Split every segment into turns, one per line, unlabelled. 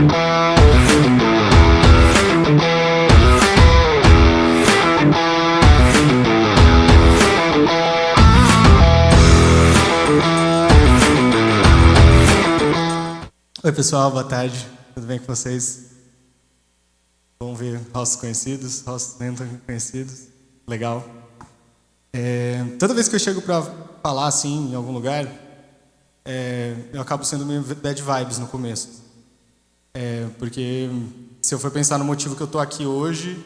Oi pessoal, boa tarde, tudo bem com vocês? Bom ver rostos conhecidos, rostos nem tão conhecidos, legal. Toda vez que eu chego para falar assim em algum lugar, eu acabo sendo meio bad vibes no começo. Porque se eu for pensar no motivo que eu estou aqui hoje,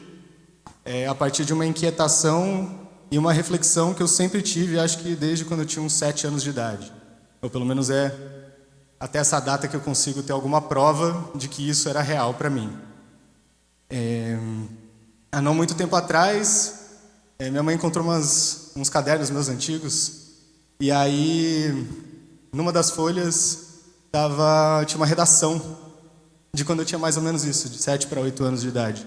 é a partir de uma inquietação e uma reflexão que eu sempre tive, acho que desde quando eu tinha uns 7 anos de idade. Ou pelo menos até essa data que eu consigo ter alguma prova de que isso era real para mim. Há não muito tempo atrás, minha mãe encontrou uns cadernos meus antigos, e aí, numa das folhas, tinha uma redação de quando eu tinha mais ou menos isso, de 7 para 8 anos de idade.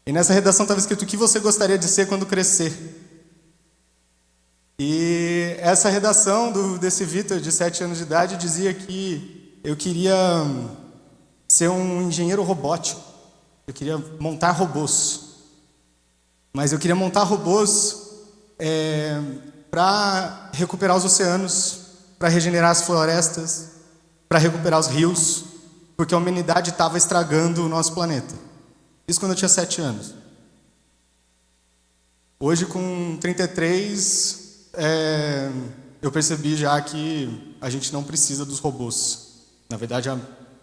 E nessa redação estava escrito: o que você gostaria de ser quando crescer? E essa redação desse Vitor, de 7 anos de idade, dizia que eu queria ser um engenheiro robótico. Eu queria montar robôs. Mas eu queria montar robôs para recuperar os oceanos, para regenerar as florestas, para recuperar os rios, porque a humanidade estava estragando o nosso planeta. Isso quando eu tinha 7 anos. Hoje, com 33... eu percebi já que a gente não precisa dos robôs. Na verdade,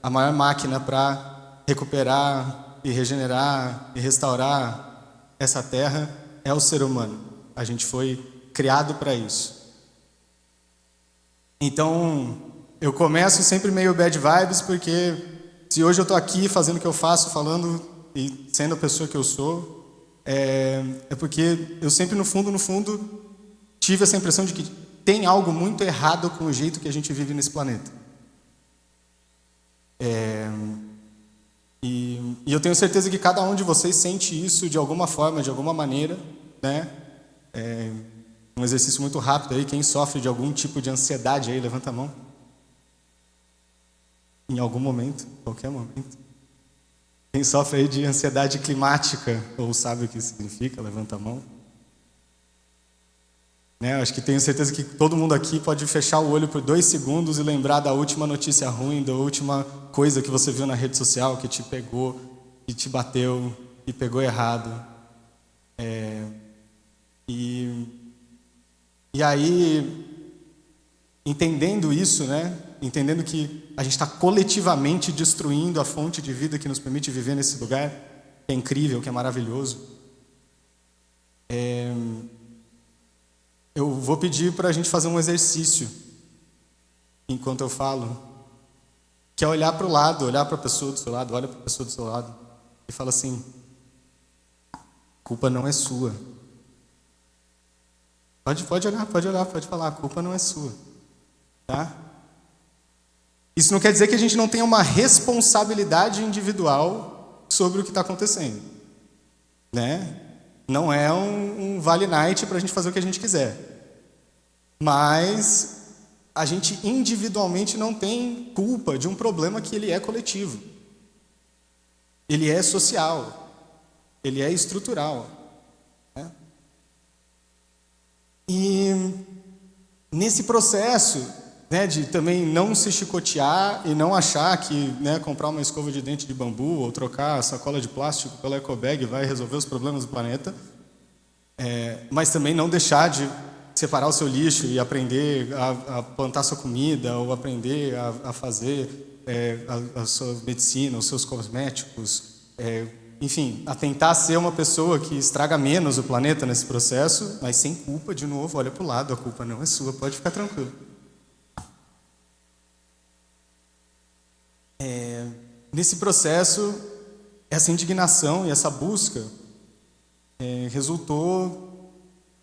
a maior máquina para recuperar e regenerar e restaurar essa terra é o ser humano. A gente foi criado para isso. Então, eu começo sempre meio bad vibes, porque se hoje eu estou aqui fazendo o que eu faço, falando e sendo a pessoa que eu sou, é porque eu sempre, no fundo, tive essa impressão de que tem algo muito errado com o jeito que a gente vive nesse planeta. E eu tenho certeza que cada um de vocês sente isso de alguma forma, de alguma maneira, né? Um exercício muito rápido aí. Quem sofre de algum tipo de ansiedade aí, levanta a mão. Em algum momento, qualquer momento. Quem sofre aí de ansiedade climática, ou sabe o que significa, levanta a mão. Acho que tenho certeza que todo mundo aqui pode fechar o olho por 2 segundos e lembrar da última notícia ruim, da última coisa que você viu na rede social, que te pegou, que te bateu e pegou errado. E aí, entendendo isso, entendendo que a gente está coletivamente destruindo a fonte de vida que nos permite viver nesse lugar, que é incrível, que é maravilhoso, eu vou pedir para a gente fazer um exercício, enquanto eu falo, que é olhar para o lado, olhar para a pessoa do seu lado, olha para a pessoa do seu lado e fala assim: a culpa não é sua. Pode olhar, pode falar: a culpa não é sua. Tá? Isso não quer dizer que a gente não tenha uma responsabilidade individual sobre o que está acontecendo. Não é um Vale Night para a gente fazer o que a gente quiser. Mas a gente individualmente não tem culpa de um problema que ele é coletivo. Ele é social. Ele é estrutural. E nesse processo, de também não se chicotear e não achar que comprar uma escova de dente de bambu ou trocar a sacola de plástico pela ecobag vai resolver os problemas do planeta, mas também não deixar de separar o seu lixo e aprender a plantar sua comida, ou aprender a fazer a sua medicina, os seus cosméticos, enfim, a tentar ser uma pessoa que estraga menos o planeta nesse processo, mas sem culpa. De novo, olha para o lado, a culpa não é sua, pode ficar tranquilo. Nesse processo, essa indignação e essa busca resultou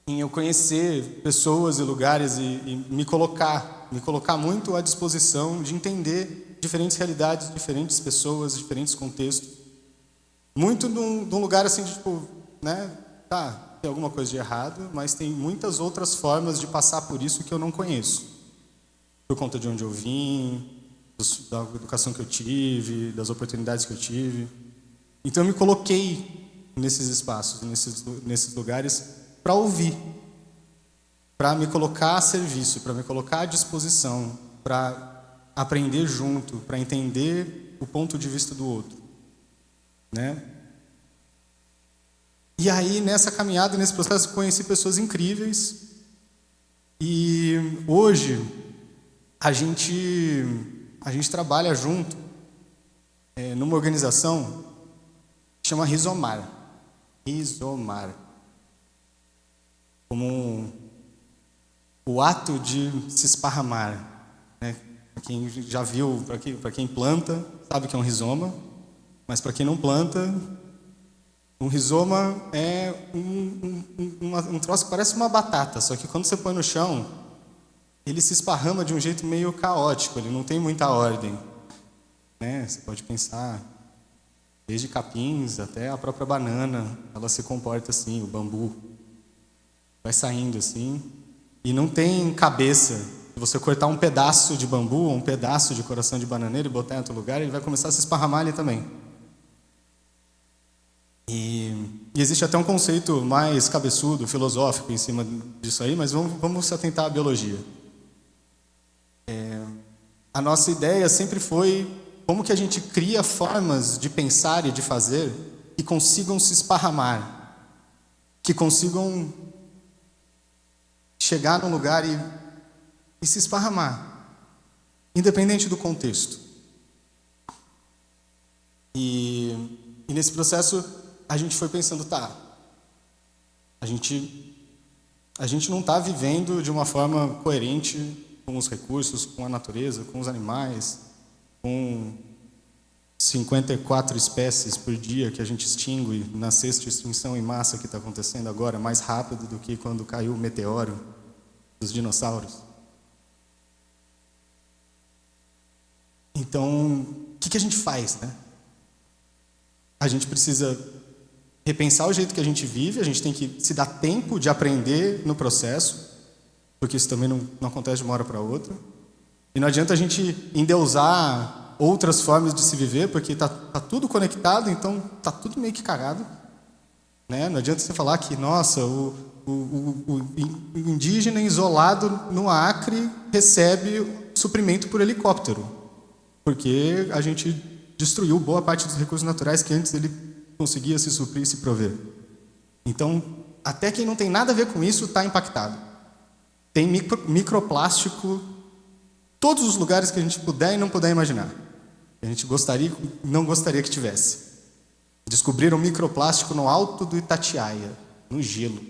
em eu conhecer pessoas e lugares e me colocar muito à disposição de entender diferentes realidades, diferentes pessoas, diferentes contextos. Muito num lugar assim de tipo, tem alguma coisa de errado, mas tem muitas outras formas de passar por isso que eu não conheço. Por conta de onde eu vim, da educação que eu tive, das oportunidades que eu tive. Então eu me coloquei nesses espaços, nesses lugares, para ouvir, para me colocar a serviço, para me colocar à disposição, para aprender junto, para entender o ponto de vista do outro, né? E aí, nessa caminhada, nesse processo, conheci pessoas incríveis. E hoje, a gente trabalha junto numa organização que chama Rizomar. Rizomar. Como o ato de se esparramar, né? Para quem já viu, para quem planta, sabe que é um rizoma. Mas para quem não planta, um rizoma é um troço que parece uma batata, só que quando você põe no chão, ele se esparrama de um jeito meio caótico, ele não tem muita ordem, né? Você pode pensar, desde capins até a própria banana, ela se comporta assim, o bambu vai saindo assim, e não tem cabeça. Se você cortar um pedaço de bambu ou um pedaço de coração de bananeira e botar em outro lugar, ele vai começar a se esparramar ali também. E existe até um conceito mais cabeçudo, filosófico em cima disso aí, mas vamos se atentar à biologia. A nossa ideia sempre foi como que a gente cria formas de pensar e de fazer que consigam se esparramar, que consigam chegar num lugar e se esparramar, independente do contexto. E nesse processo a gente foi pensando, a gente não está vivendo de uma forma coerente com os recursos, com a natureza, com os animais, com 54 espécies por dia que a gente extingue na sexta extinção em massa que está acontecendo agora, mais rápido do que quando caiu o meteoro dos dinossauros. Então, o que a gente faz, né? A gente precisa repensar o jeito que a gente vive, a gente tem que se dar tempo de aprender no processo, porque isso também não acontece de uma hora para outra. E não adianta a gente endeusar outras formas de se viver, porque tá tudo conectado, então tá tudo meio que cagado, né? Não adianta você falar que, nossa, o indígena isolado no Acre recebe suprimento por helicóptero, porque a gente destruiu boa parte dos recursos naturais que antes ele conseguia se suprir e se prover. Então, até quem não tem nada a ver com isso está impactado. Tem microplástico todos os lugares que a gente puder e não puder imaginar. A gente não gostaria que tivesse. Descobriram microplástico no alto do Itatiaia, no gelo,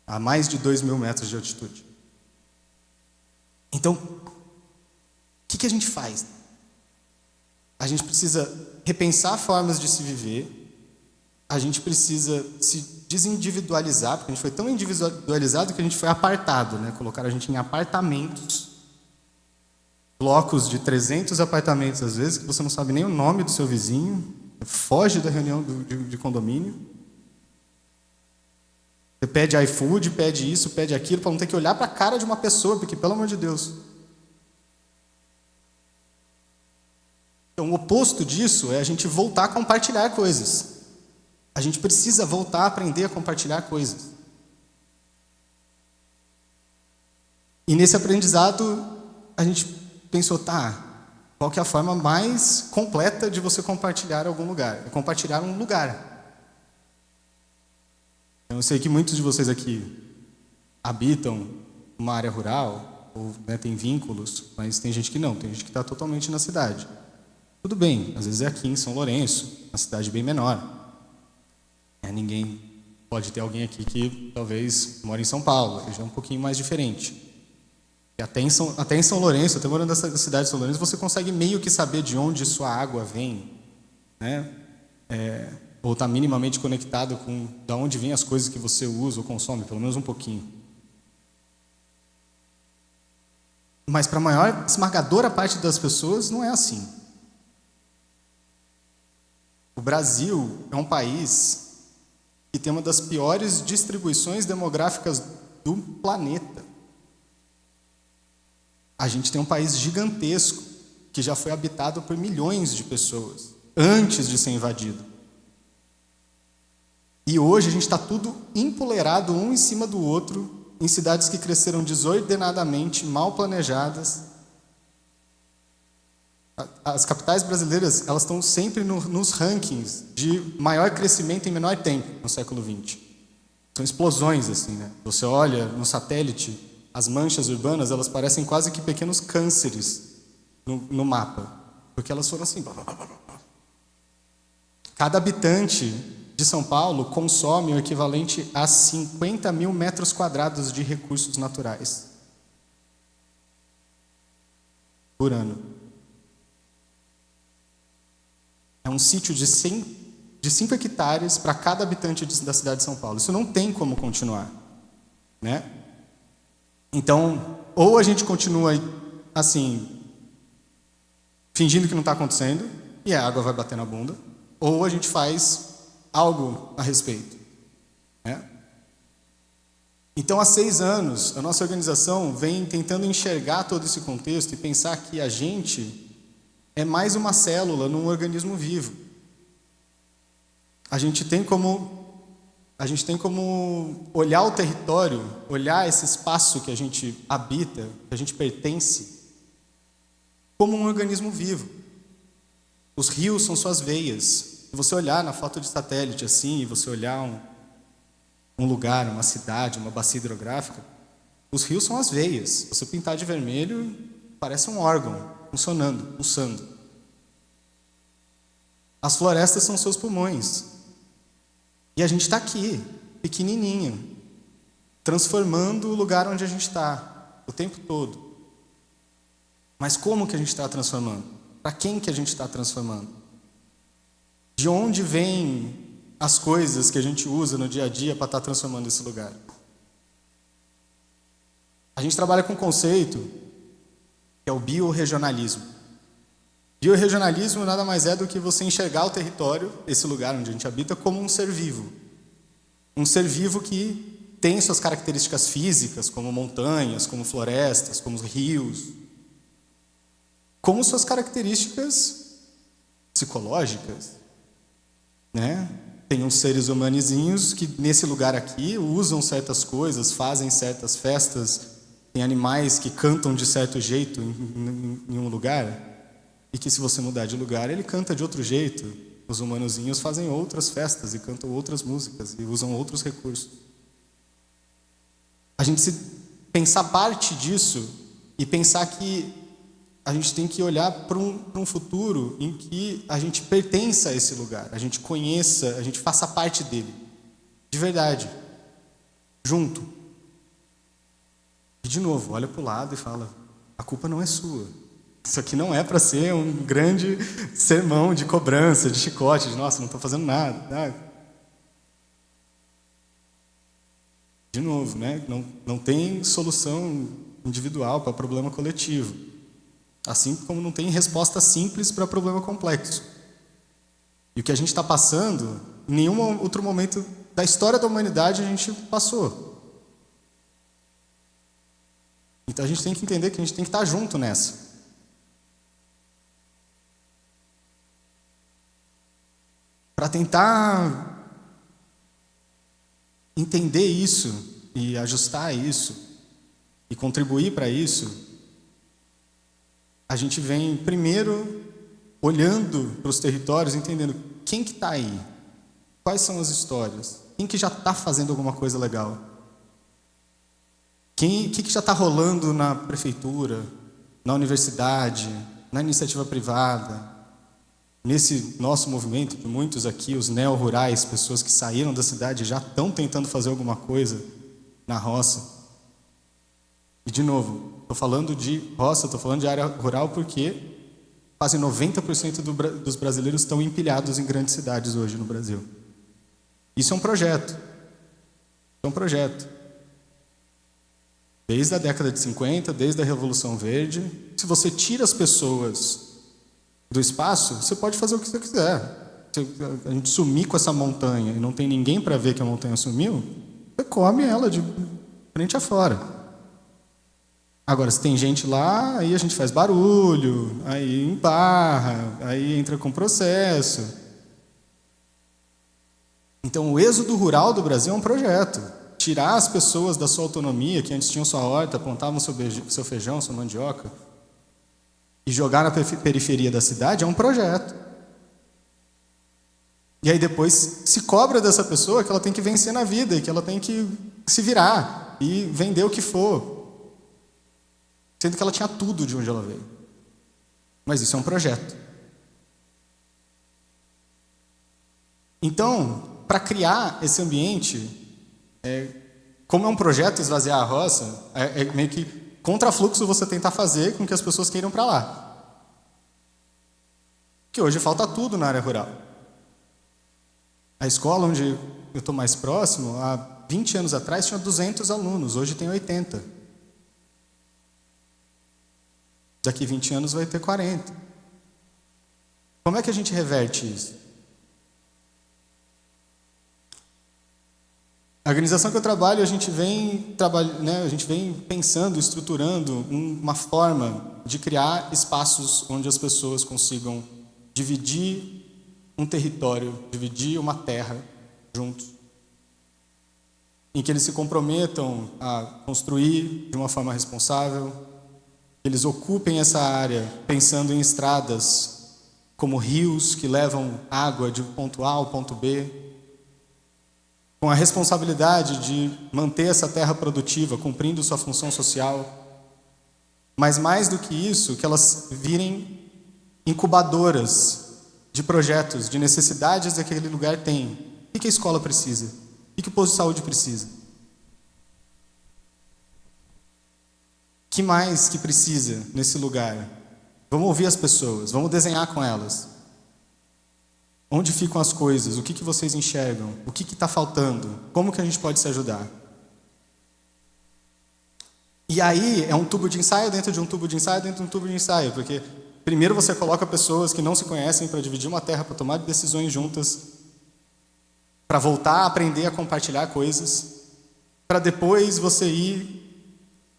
a mais de 2.000 metros de altitude. Então, o que a gente faz? A gente precisa repensar formas de se viver, a gente precisa se desindividualizar, porque a gente foi tão individualizado que a gente foi apartado, né? Colocaram a gente em apartamentos, blocos de 300 apartamentos, às vezes, que você não sabe nem o nome do seu vizinho, foge da reunião de condomínio. Você pede iFood, pede isso, pede aquilo, para não ter que olhar para a cara de uma pessoa, porque, pelo amor de Deus. Então, o oposto disso é a gente voltar a compartilhar coisas. A gente precisa voltar a aprender a compartilhar coisas. E nesse aprendizado, a gente pensou, qual que é a forma mais completa de você compartilhar algum lugar? É compartilhar um lugar. Eu sei que muitos de vocês aqui habitam uma área rural, ou tem vínculos, mas tem gente que não, tem gente que está totalmente na cidade. Tudo bem, às vezes é aqui em São Lourenço, uma cidade bem menor. Ninguém pode ter alguém aqui que talvez mora em São Paulo, que já é um pouquinho mais diferente. E até em São Lourenço, até morando na cidade de São Lourenço, você consegue meio que saber de onde sua água vem, né? Ou está minimamente conectado com de onde vêm as coisas que você usa ou consome, pelo menos um pouquinho. Mas para a maior esmagadora parte das pessoas não é assim. O Brasil é um país que tem uma das piores distribuições demográficas do planeta. A gente tem um país gigantesco que já foi habitado por milhões de pessoas antes de ser invadido. E hoje a gente está tudo empoleirado um em cima do outro, em cidades que cresceram desordenadamente, mal planejadas. As capitais brasileiras, elas estão sempre nos rankings de maior crescimento em menor tempo no século XX. São explosões, assim, né? Você olha no satélite, as manchas urbanas, elas parecem quase que pequenos cânceres no mapa, porque elas foram assim. Cada habitante de São Paulo consome o equivalente a 50 mil metros quadrados de recursos naturais por ano. É um sítio de 5 hectares para cada habitante da cidade de São Paulo. Isso não tem como continuar, né? Então, ou a gente continua assim, fingindo que não está acontecendo, e a água vai bater na bunda, ou a gente faz algo a respeito, né? Então, há 6 anos, a nossa organização vem tentando enxergar todo esse contexto e pensar que a gente é mais uma célula num organismo vivo. A gente tem como olhar o território, olhar esse espaço que a gente habita, que a gente pertence, como um organismo vivo. Os rios são suas veias. Se você olhar na foto de satélite assim, e você olhar um lugar, uma cidade, uma bacia hidrográfica, os rios são as veias. Se você pintar de vermelho, parece um órgão funcionando, pulsando. As florestas são seus pulmões. E a gente está aqui, pequenininho, transformando o lugar onde a gente está, o tempo todo. Mas como que a gente está transformando? Para quem que a gente está transformando? De onde vêm as coisas que a gente usa no dia a dia para estar transformando esse lugar? A gente trabalha com um conceito que é o biorregionalismo. Biorregionalismo nada mais é do que você enxergar o território, esse lugar onde a gente habita, como um ser vivo. Um ser vivo que tem suas características físicas, como montanhas, como florestas, como rios, como suas características psicológicas, né? Tem uns seres humanizinhos que nesse lugar aqui usam certas coisas, fazem certas festas, tem animais que cantam de certo jeito em um lugar, e que se você mudar de lugar, ele canta de outro jeito. Os humanozinhos fazem outras festas e cantam outras músicas e usam outros recursos. A gente se pensar parte disso e pensar que a gente tem que olhar para um futuro em que a gente pertença a esse lugar, a gente conheça, a gente faça parte dele, de verdade, junto. E de novo, olha para o lado e fala, a culpa não é sua. Isso aqui não é para ser um grande sermão de cobrança, de chicote, de nossa, não estou fazendo nada. De novo, né? Não tem solução individual para problema coletivo. Assim como não tem resposta simples para problema complexo. E o que a gente está passando, em nenhum outro momento da história da humanidade a gente passou. Então a gente tem que entender que a gente tem que estar junto nessa. Para tentar entender isso e ajustar isso e contribuir para isso, a gente vem primeiro olhando para os territórios, entendendo quem que está aí, quais são as histórias, quem que já está fazendo alguma coisa legal, que já está rolando na prefeitura, na universidade, na iniciativa privada, nesse nosso movimento, que muitos aqui, os neo-rurais, pessoas que saíram da cidade, já estão tentando fazer alguma coisa na roça. E, de novo, estou falando de roça, estou falando de área rural porque quase 90% dos brasileiros estão empilhados em grandes cidades hoje no Brasil. Isso é um projeto. É um projeto. Desde a década de 50, desde a Revolução Verde, se você tira as pessoas do espaço, você pode fazer o que você quiser. Se a gente sumir com essa montanha e não tem ninguém para ver que a montanha sumiu, você come ela de frente a fora. Agora, se tem gente lá, aí a gente faz barulho, aí embarra, aí entra com processo. Então, o êxodo rural do Brasil é um projeto. Tirar as pessoas da sua autonomia, que antes tinham sua horta, plantavam seu feijão, sua mandioca, e jogar na periferia da cidade é um projeto. E aí depois se cobra dessa pessoa que ela tem que vencer na vida e que ela tem que se virar e vender o que for. Sendo que ela tinha tudo de onde ela veio. Mas isso é um projeto. Então, para criar esse ambiente, como é um projeto esvaziar a roça, é meio que contrafluxo você tentar fazer com que as pessoas queiram para lá. Porque hoje falta tudo na área rural. A escola onde eu estou mais próximo, há 20 anos atrás, tinha 200 alunos, hoje tem 80. Daqui 20 anos vai ter 40. Como é que a gente reverte isso? A organização que eu trabalho, a gente vem pensando, estruturando uma forma de criar espaços onde as pessoas consigam dividir um território, dividir uma terra juntos, em que eles se comprometam a construir de uma forma responsável, que eles ocupem essa área pensando em estradas como rios que levam água de ponto A ao ponto B, com a responsabilidade de manter essa terra produtiva, cumprindo sua função social, mas mais do que isso, que elas virem incubadoras de projetos, de necessidades que aquele lugar tem. O que a escola precisa? O que o posto de saúde precisa? O que mais que precisa nesse lugar? Vamos ouvir as pessoas, vamos desenhar com elas. Onde ficam as coisas? O que vocês enxergam? O que está faltando? Como que a gente pode se ajudar? E aí é um tubo de ensaio dentro de um tubo de ensaio dentro de um tubo de ensaio, porque primeiro você coloca pessoas que não se conhecem para dividir uma terra, para tomar decisões juntas, para voltar a aprender a compartilhar coisas, para depois você ir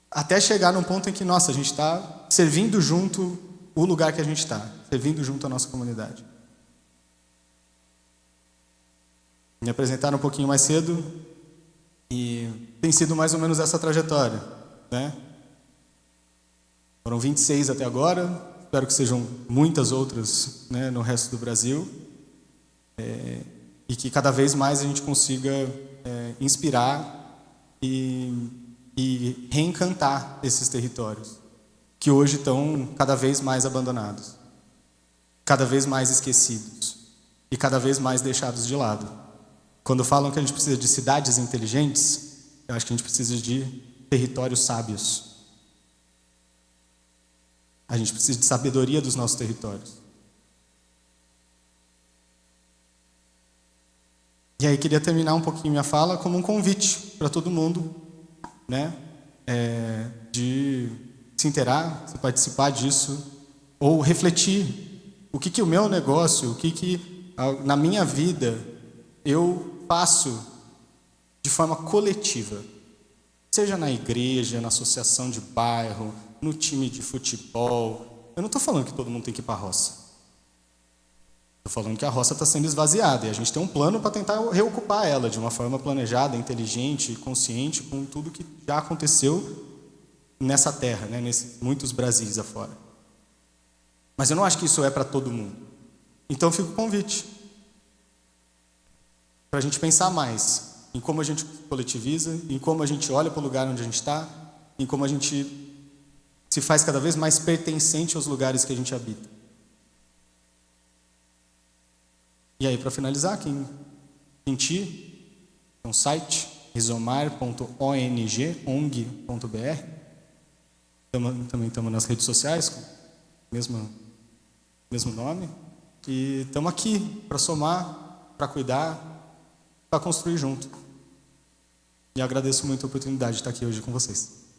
até chegar num ponto em que, nossa, a gente está servindo junto o lugar que a gente está, servindo junto a nossa comunidade. Me apresentaram um pouquinho mais cedo e tem sido mais ou menos essa trajetória, né? Foram 26 até agora, espero que sejam muitas outras, né, no resto do Brasil, e que cada vez mais a gente consiga inspirar e reencantar esses territórios, que hoje estão cada vez mais abandonados, cada vez mais esquecidos e cada vez mais deixados de lado. Quando falam que a gente precisa de cidades inteligentes, eu acho que a gente precisa de territórios sábios. A gente precisa de sabedoria dos nossos territórios. E aí queria terminar um pouquinho minha fala como um convite para todo mundo, né, de se inteirar, se participar disso, ou refletir o que o meu negócio, o que na minha vida eu faço de forma coletiva, seja na igreja, na associação de bairro, no time de futebol. Eu não estou falando que todo mundo tem que ir para a roça. Estou falando que a roça está sendo esvaziada e a gente tem um plano para tentar reocupar ela de uma forma planejada, inteligente, consciente, com tudo que já aconteceu nessa terra, né, muitos Brasis afora. Mas eu não acho que isso é para todo mundo. Então fica o convite para a gente pensar mais em como a gente coletiviza, em como a gente olha para o lugar onde a gente está, em como a gente se faz cada vez mais pertencente aos lugares que a gente habita. E aí, para finalizar, quem sentir, é um site, rizomar.ong.br. Também estamos nas redes sociais, com o mesmo nome. E estamos aqui para somar, para cuidar, para construir junto. E agradeço muito a oportunidade de estar aqui hoje com vocês.